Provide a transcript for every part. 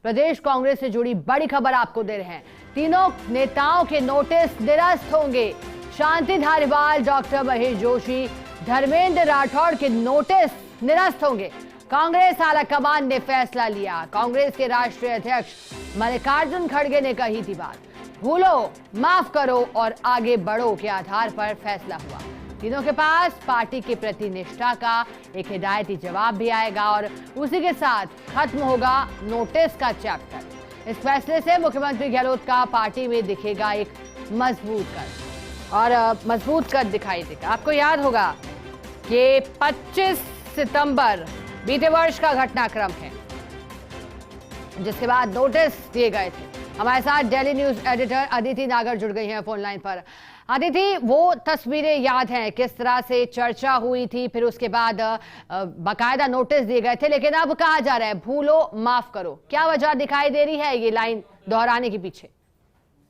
प्रदेश कांग्रेस से जुड़ी बड़ी खबर आपको दे रहे हैं। तीनों नेताओं के नोटिस निरस्त होंगे। शांति धारीवाल, डॉक्टर महेश जोशी, धर्मेंद्र राठौड़ के नोटिस निरस्त होंगे। कांग्रेस आलाकमान ने फैसला लिया। कांग्रेस के राष्ट्रीय अध्यक्ष मल्लिकार्जुन खड़गे ने कही थी बात, भूलो, माफ करो और आगे बढ़ो के आधार पर फैसला हुआ। तीनों के पास पार्टी के प्रति निष्ठा का एक हिदायती जवाब भी आएगा और उसी के साथ खत्म होगा नोटिस का चैप्टर। इस फैसले से मुख्यमंत्री गहलोत का पार्टी में दिखेगा एक मजबूत कद और मजबूत कद दिखाई देगा। आपको याद होगा कि 25 सितंबर बीते वर्ष का घटनाक्रम है, जिसके बाद नोटिस दिए गए थे। हमारे साथ डेली न्यूज एडिटर अदिति नागर जुड़ गई हैं फोन लाइन पर। अदिति, वो तस्वीरें याद हैं किस तरह से चर्चा हुई थी, फिर उसके बाद बाकायदा नोटिस दिए गए थे, लेकिन अब कहा जा रहा है भूलो, माफ करो। क्या वजह दिखाई दे रही है ये लाइन दोहराने के पीछे?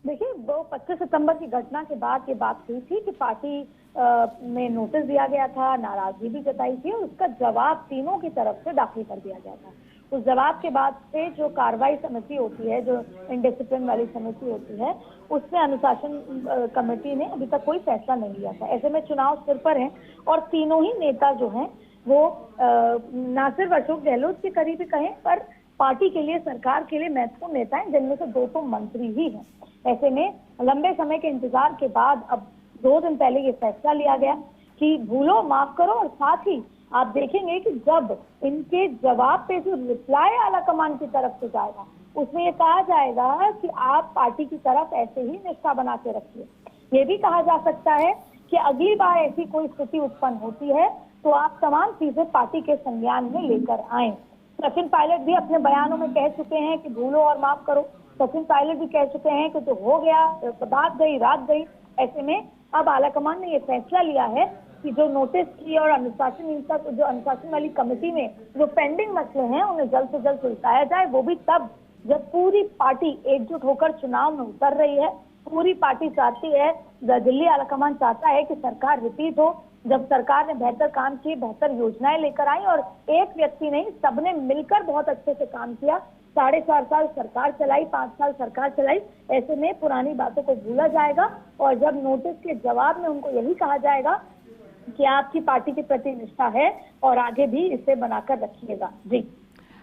देखिए, 25 सितंबर की घटना के बाद ये बात हुई थी कि पार्टी में नोटिस दिया गया था, नाराजगी भी जताई थी और उसका जवाब तीनों की तरफ से दाखिल कर दिया गया था। उस जवाब के बाद से जो कार्रवाई समिति होती है, जो इंडिसिप्लिन वाली समिति होती है, उसमें अनुशासन कमेटी ने अभी तक कोई फैसला नहीं लिया था। ऐसे में चुनाव सिर पर है और तीनों ही नेता जो हैं वो ना सिर्फ अशोक गहलोत के करीबी कहें पर पार्टी के लिए, सरकार के लिए महत्वपूर्ण नेता हैं, जिनमें से 2 तो मंत्री ही हैं। ऐसे में लंबे समय के इंतजार के बाद अब 2 दिन पहले ये फैसला लिया गया कि भूलो, माफ करो। और साथ ही आप देखेंगे कि जब इनके जवाब पे जो रिप्लाई आलाकमान की तरफ से जाएगा, उसमें ये कहा जाएगा कि आप पार्टी की तरफ ऐसे ही निष्ठा बना के रखिए। ये भी कहा जा सकता है कि अगली बार ऐसी कोई स्थिति उत्पन्न होती है तो आप तमाम चीजें पार्टी के संज्ञान में लेकर आए। सचिन पायलट भी अपने बयानों में कह चुके हैं कि भूलो और माफ करो। सचिन पायलट भी कह चुके हैं कि जो हो गया, बात गई, रात गई। ऐसे में अब आलाकमान ने ये फैसला लिया है कि जो नोटिस की और अनुशासन वाली कमेटी में जो पेंडिंग मसले हैं उन्हें जल्द से जल्द सुलझाया जाए। वो भी तब जब पूरी पार्टी एकजुट होकर चुनाव में उतर रही है। पूरी पार्टी चाहती है, दिल्ली आलाकमान चाहता है कि सरकार रिपीट हो। जब सरकार ने बेहतर काम किए, बेहतर योजनाएं लेकर आई और एक व्यक्ति नहीं, सबने मिलकर बहुत अच्छे से काम किया। 4.5 साल सरकार चलाई, 5 साल सरकार चलाई। ऐसे में पुरानी बातों को भूला जाएगा और जब नोटिस के जवाब में उनको यही कहा जाएगा कि आपकी पार्टी के प्रति निष्ठा है और आगे भी इसे बनाकर रखिएगा। जी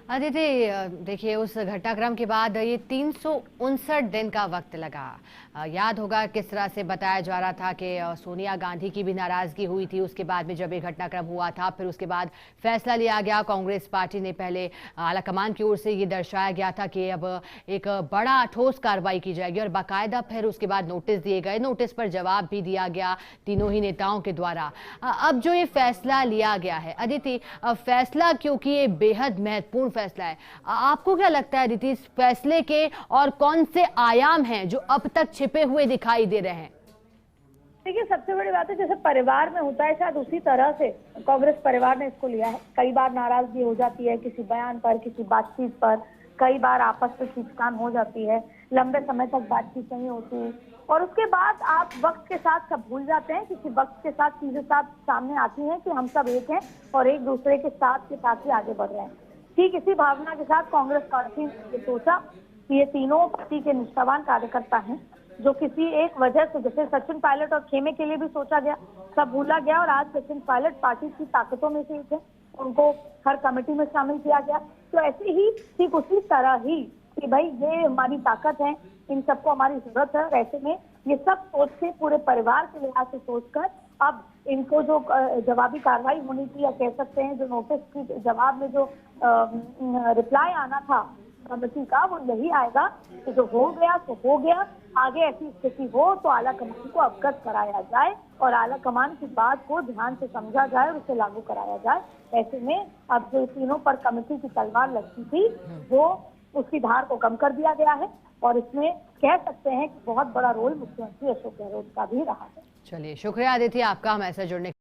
अदिति, देखिए उस घटनाक्रम के बाद ये 359 दिन का वक्त लगा। याद होगा किस तरह से बताया जा रहा था कि सोनिया गांधी की भी नाराजगी हुई थी उसके बाद में जब ये घटनाक्रम हुआ था। फिर उसके बाद फैसला लिया गया। कांग्रेस पार्टी ने पहले आलाकमान की ओर से ये दर्शाया गया था कि अब एक बड़ा ठोस कार्रवाई की जाएगी और बाकायदा फिर उसके बाद नोटिस दिए गए। नोटिस पर जवाब भी दिया गया तीनों ही नेताओं के द्वारा। अब जो ये फैसला लिया गया है अदिति, फैसला क्योंकि ये बेहद महत्वपूर्ण फैसला है, आपको क्या लगता है अदिति, इस फैसले के और कौन से आयाम हैं जो अब तक छिपे हुए दिखाई दे रहे हैं? देखिए, सबसे बड़ी बात है जैसे परिवार में होता है, शायद उसी तरह से कांग्रेस परिवार ने इसको लिया है। कई बार नाराजगी हो जाती है किसी बयान पर, किसी बातचीत पर, कई बार आपस में खींचतान हो जाती है, लंबे समय तक बातचीत नहीं होती और उसके बाद आप वक्त के साथ सब भूल जाते हैं। किसी वक्त के साथ चीजें सामने आती हैं कि हम सब एक हैं और एक दूसरे के साथ ही आगे बढ़ रहे हैं। ठीक इसी भावना के साथ कांग्रेस पार्टी ने सोचा कि ये तीनों पार्टी के निष्ठावान कार्यकर्ता हैं जो किसी एक वजह से, जैसे सचिन पायलट और खेमे के लिए भी सोचा गया, सब भूला गया और आज सचिन पायलट पार्टी की ताकतों में से एक है, उनको हर कमेटी में शामिल किया गया। तो ऐसे ही ठीक उसी तरह ही कि भाई ये हमारी ताकत है, इन सबको हमारी जरूरत है। ऐसे में ये सब सोच के, पूरे परिवार के लिहाज से सोचकर अब इनको जो जवाबी कार्रवाई होनी थी, या कह सकते हैं जो नोटिस की जवाब में जो रिप्लाई आना था कमेटी का, वो यही आएगा कि जो हो गया तो हो गया। आगे ऐसी स्थिति हो तो आलाकमान को अवगत कराया जाए और आलाकमान की बात को ध्यान से समझा जाए और उसे लागू कराया जाए। ऐसे में अब जो तीनों पर कमेटी की तलवार लटकी थी, वो उसकी धार को कम कर दिया गया है और इसमें कह सकते हैं कि बहुत बड़ा रोल मुख्यमंत्री अशोक गहलोत का भी रहा है। चलिए, शुक्रिया अदिति आपका हमारे साथ जुड़ने